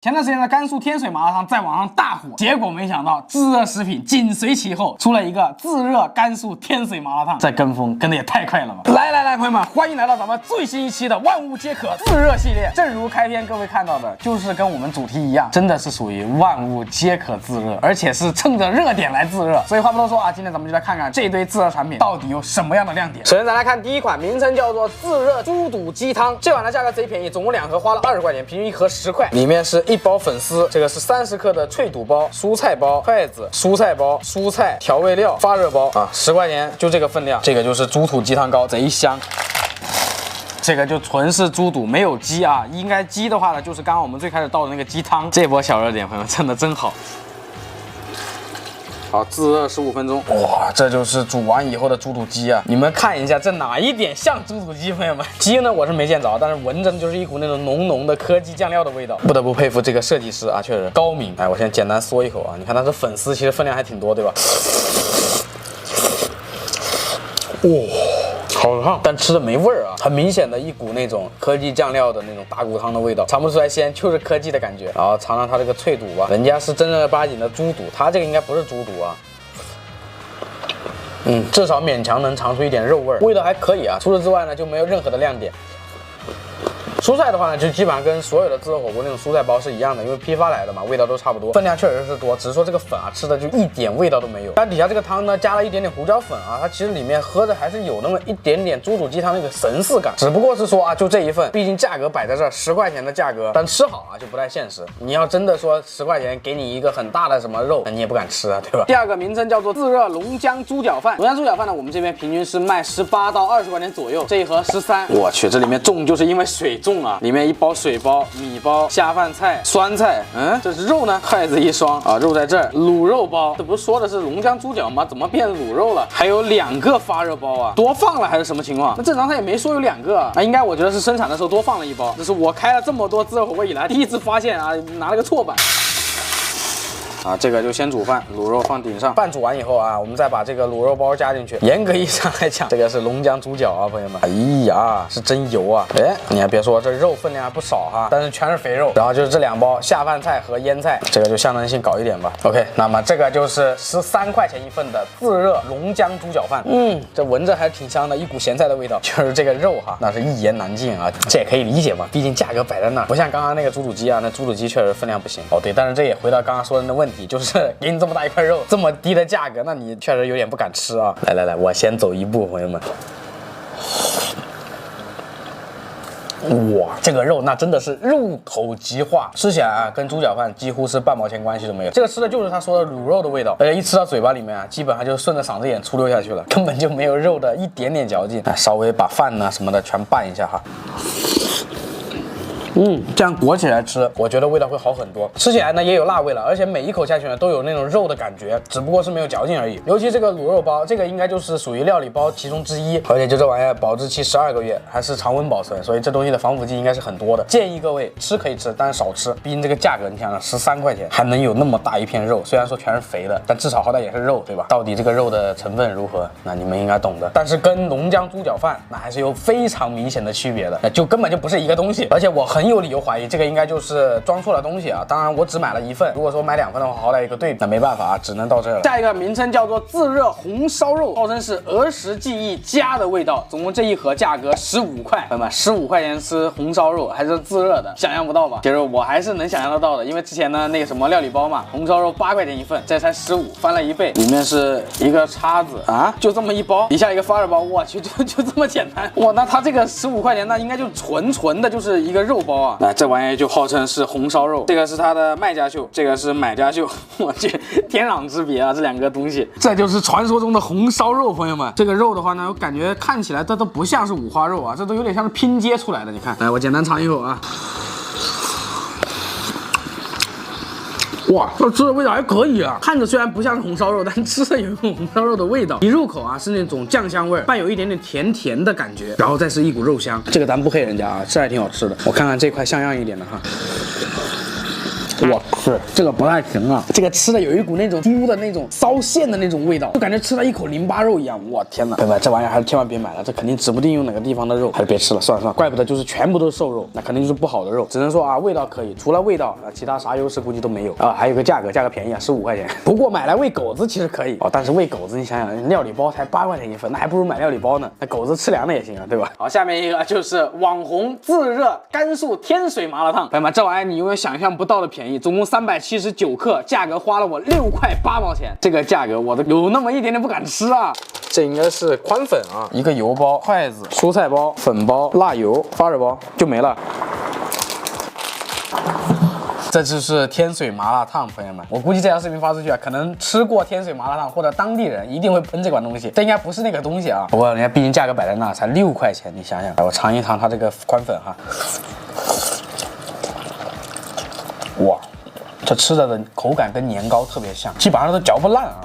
前段时间的甘肃天水麻辣烫在网上大火，结果没想到自热食品紧随其后出了一个自热甘肃天水麻辣烫，这跟风跟的也太快了吧！来，朋友们，欢迎来到咱们最新一期的万物皆可自热系列。正如开篇各位看到的，就是跟我们主题一样，真的是属于万物皆可自热，而且是趁着热点来自热。所以话不多说啊，今天咱们就来看看这一堆自热产品到底有什么样的亮点。首先咱来看第一款，名称叫做自热猪肚鸡汤，这款的价格贼便宜，总共2盒花了20块钱，平均1盒10块，里面是1包粉丝。这个是30克的脆肚包、蔬菜包、筷子、蔬菜包、蔬菜调味料、发热包啊，10块钱就这个分量。这个就是猪肚鸡汤膏，贼香。这个就纯是猪肚，没有鸡啊。应该鸡的话呢，就是刚刚我们最开始倒的那个鸡汤。这波小热点，朋友们真的真好。好，自热15分钟，哇，这就是煮完以后的猪肚鸡啊！你们看一下，这哪一点像猪肚鸡？朋友们，鸡呢我是没见着，但是闻着就是一股那种浓浓的科技酱料的味道，不得不佩服这个设计师啊，确实高明。哎，我先简单嗦一口啊，你看它这粉丝其实分量还挺多，对吧？哇、好烫，但吃的没味儿啊，很明显的一股那种科技酱料的那种大骨汤的味道，尝不出来鲜，就是科技的感觉。然后尝尝它这个脆肚吧，人家是正儿八经的猪肚，它这个应该不是猪肚啊。至少勉强能尝出一点肉味儿，味道还可以啊。除此之外呢，就没有任何的亮点。蔬菜的话呢，就基本上跟所有的自热火锅那种蔬菜包是一样的，因为批发来的嘛，味道都差不多，分量确实是多，只是说这个粉啊吃的就一点味道都没有。但底下这个汤呢，加了一点点胡椒粉啊，它其实里面喝的还是有那么一点点猪肚鸡汤那个神似感，只不过是说啊，就这一份，毕竟价格摆在这儿，10块钱的价格，但吃好啊就不太现实。你要真的说10块钱给你一个很大的什么肉，那你也不敢吃啊，对吧？第二个名称叫做自热龙江猪脚饭，龙江猪脚饭呢，我们这边平均是卖18到20块钱左右，这一盒13。我去，这里面重就是因为水重啊，里面一包水包、米包、下饭菜、酸菜，这是肉呢，筷子一双啊，肉在这儿，卤肉包，这不是说的是龙江猪脚吗？怎么变卤肉了？还有2个发热包啊，多放了还是什么情况？那正常他也没说有2个啊，应该我觉得是生产的时候多放了1包，这是我开了这么多自热火锅以来第一次发现啊，拿了个错版。啊，这个就先煮饭，卤肉放顶上，饭煮完以后啊，我们再把这个卤肉包加进去。严格意义上来讲，这个是龙江猪脚啊，朋友们。哎呀，是真油啊！哎，你还别说，这肉分量还不少哈，但是全是肥肉。然后就是这2包下饭菜和腌菜，这个就象征性搞一点吧。OK， 那么这个就是13块钱一份的自热龙江猪脚饭。这闻着还挺香的，一股咸菜的味道。就是这个肉哈，那是一言难尽啊。这也可以理解嘛，毕竟价格摆在那儿，不像刚刚那个猪肚鸡啊，那猪肚鸡确实分量不行。哦，对，但是这也回到刚刚说的那问题。就是给你这么大一块肉，这么低的价格，那你确实有点不敢吃啊！来，我先走一步，朋友们。哇，这个肉那真的是入口即化，吃起来啊，跟猪脚饭几乎是半毛钱关系都没有。这个吃的就是他说的卤肉的味道，而且一吃到嘴巴里面啊，基本上就顺着嗓子眼出溜下去了，根本就没有肉的一点点嚼劲。稍微把饭呢什么的全拌一下哈。这样裹起来吃，我觉得味道会好很多。吃起来呢也有辣味了，而且每一口下去呢都有那种肉的感觉，只不过是没有嚼劲而已。尤其这个卤肉包，这个应该就是属于料理包其中之一，而且就这玩意儿保质期12个月，还是常温保存，所以这东西的防腐剂应该是很多的。建议各位吃可以吃，但是少吃，毕竟这个价格你想想13块钱还能有那么大一片肉，虽然说全是肥的，但至少好歹也是肉，对吧？到底这个肉的成分如何，那你们应该懂的。但是跟龙江猪脚饭那还是有非常明显的区别的，那就根本就不是一个东西。而且我很有理由怀疑这个应该就是装错了东西啊！当然我只买了1份，如果说买2份的话，好歹一个对比，那没办法啊，只能到这了。下一个名称叫做自热红烧肉，号称是儿时记忆家的味道，总共这一盒价格15块，朋友们，15块钱吃红烧肉还是自热的，想象不到吧？其实我还是能想象得到的，因为之前呢那个什么料理包嘛，红烧肉8块钱一份，这才15，翻了1倍，里面是一个叉子啊，就这么一包，底下一个发热包，我去，就这么简单哇！那它这个15块钱，那应该就纯的就是一个肉包啊。这玩意就号称是红烧肉，这个是它的卖家秀，这个是买家秀，我去，天壤之别啊，这2个东西，这就是传说中的红烧肉，朋友们。这个肉的话呢，我感觉看起来它都不像是五花肉啊，这都有点像是拼接出来的。你看，来，我简单尝一口啊。哇，这吃的味道还可以啊，看着虽然不像是红烧肉，但吃的有一种红烧肉的味道。一入口啊，是那种酱香味，伴有一点点甜的感觉，然后再是一股肉香。这个咱不黑人家啊，吃还挺好吃的。我看看这块像样一点的哈。我去，这个不太行啊！这个吃的有一股那种猪的那种骚线的那种味道，就感觉吃了一口淋巴肉一样。我天哪！朋友们，这玩意儿还是千万别买了，这肯定指不定用哪个地方的肉，还是别吃了，算了算了。怪不得就是全部都是瘦肉，那肯定就是不好的肉。只能说啊，味道可以，除了味道啊，其他啥优势估计都没有啊。还有个价格便宜啊，15块钱。不过买来喂狗子其实可以哦，但是喂狗子你想想，料理包才8块钱一份，那还不如买料理包呢。那狗子吃凉的也行啊，对吧？好，下面一个就是网红自热甘肃天水麻辣烫。朋友们，这玩意儿你永远想象不到的便宜，总共379克，价格花了我6块8毛钱。这个价格我都有那么一点点不敢吃啊。这应该是宽粉啊，一个油包、筷子、蔬菜包、粉包、辣油、发热包就没了。这就是天水麻辣烫，朋友们，我估计这条视频发出去啊，可能吃过天水麻辣烫或者当地人一定会喷这款东西，这应该不是那个东西啊。不过人家毕竟价格摆在那，才6块钱，你想想，我尝一尝它这个宽粉哈。哇，这吃的口感跟年糕特别像，基本上都嚼不烂啊。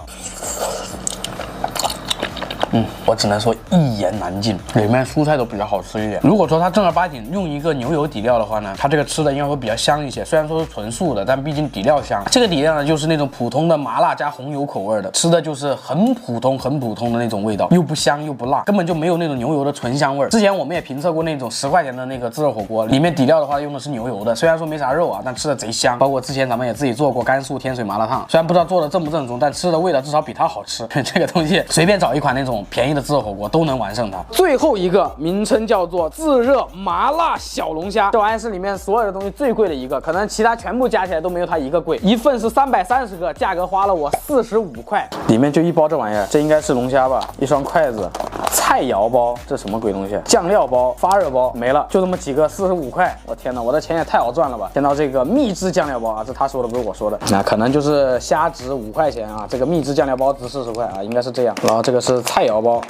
我只能说一言难尽，里面蔬菜都比较好吃一点。如果说它正儿八经用一个牛油底料的话呢，它这个吃的应该会比较香一些。虽然说是纯素的，但毕竟底料香。这个底料呢，就是那种普通的麻辣加红油口味的，吃的就是很普通的那种味道，又不香又不辣，根本就没有那种牛油的纯香味。之前我们也评测过那种10块钱的那个自热火锅，里面底料的话用的是牛油的，虽然说没啥肉啊，但吃的贼香。包括之前咱们也自己做过甘肃天水麻辣烫，虽然不知道做的正不正宗，但吃的味道至少比它好吃。这个东西随便找一款那种便宜的自热火锅都能完胜它。最后一个名称叫做自热麻辣小龙虾，这玩意是里面所有的东西最贵的一个，可能其他全部加起来都没有它一个贵。一份是330克，价格花了我45块。里面就一包这玩意儿，这应该是龙虾吧？一双筷子，菜肴包，这什么鬼东西？酱料包、发热包没了，就这么几个，45块。我天哪，我的钱也太好赚了吧！见到这个秘制酱料包啊，这他说的不是我说的，那可能就是虾值5块钱啊，这个秘制酱料包值40块啊，应该是这样。然后这个是菜肴包。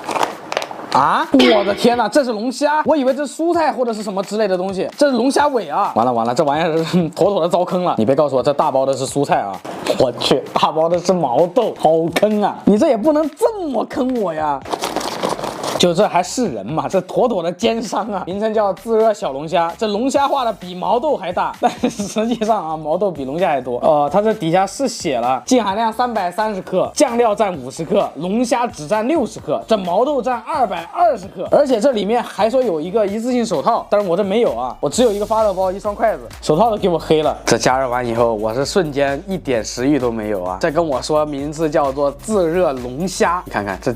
啊！我的天哪，这是龙虾，我以为这是蔬菜或者是什么之类的东西，这是龙虾尾啊！完了，这玩意儿是妥妥的遭坑了。你别告诉我这大包的是蔬菜啊！我去，大包的是毛豆，好坑啊！你这也不能这么坑我呀！就这还是人嘛？这妥妥的奸商啊！名称叫自热小龙虾，这龙虾画的比毛豆还大，但是实际上啊，毛豆比龙虾还多。它这底下是写了净含量330克，酱料占50克，龙虾只占60克，这毛豆占220克，而且这里面还说有一个一次性手套，但是我这没有啊，我只有一个发热包，一双筷子，手套都给我黑了。这加热完以后，我是瞬间一点食欲都没有啊！再跟我说名字叫做自热龙虾，你看看这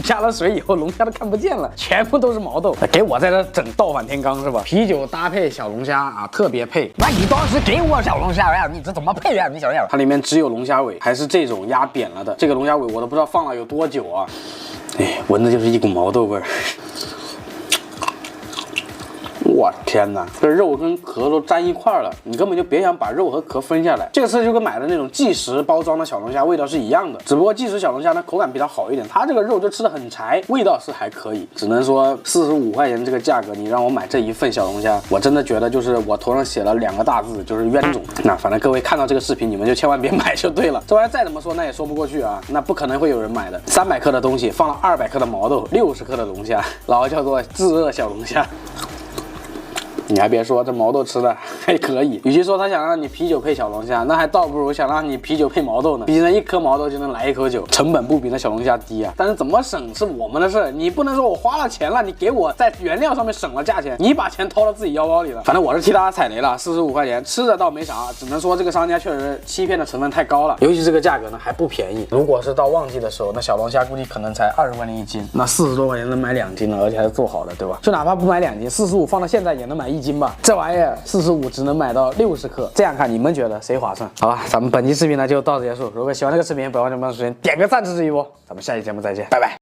加了水以后，龙虾都看不见了，全部都是毛豆，给我在这整倒反天罡是吧？啤酒搭配小龙虾啊，特别配。那你当时给我小龙虾呀？你这怎么配呀？你想想，它里面只有龙虾尾，还是这种压扁了的。这个龙虾尾我都不知道放了有多久啊！哎，闻着就是一股毛豆味儿。我天哪，这肉跟壳都粘一块了，你根本就别想把肉和壳分下来。这个吃就跟买的那种即食包装的小龙虾味道是一样的，只不过即食小龙虾呢口感比较好一点，它这个肉就吃的很柴，味道是还可以。只能说45块钱这个价格，你让我买这一份小龙虾，我真的觉得就是我头上写了2个大字，就是冤种。那反正各位看到这个视频，你们就千万别买就对了。这玩意再怎么说那也说不过去啊，那不可能会有人买的。300克的东西放了200克的毛豆，60克的龙虾，然后叫做自热小龙虾。你还别说，这毛豆吃的还可以。与其说他想让你啤酒配小龙虾，那还倒不如想让你啤酒配毛豆呢。毕竟那1颗毛豆就能来1口酒，成本不比那小龙虾低啊。但是怎么省是我们的事儿，你不能说我花了钱了，你给我在原料上面省了价钱，你把钱掏到自己腰包里了。反正我是替大家踩雷了，45块钱吃的倒没啥，只能说这个商家确实欺骗的成分太高了，尤其这个价格呢还不便宜。如果是到旺季的时候，那小龙虾估计可能才20块钱1斤，那40多块钱能买2斤了，而且还是做好的，对吧？就哪怕不买2斤，45放到现在也能买1斤吧。这玩意儿45只能买到60克，这样看你们觉得谁划算？好吧，咱们本期视频呢就到此结束。如果喜欢这个视频，不要忘记帮主持人点个赞支持一波。咱们下期节目再见，拜拜。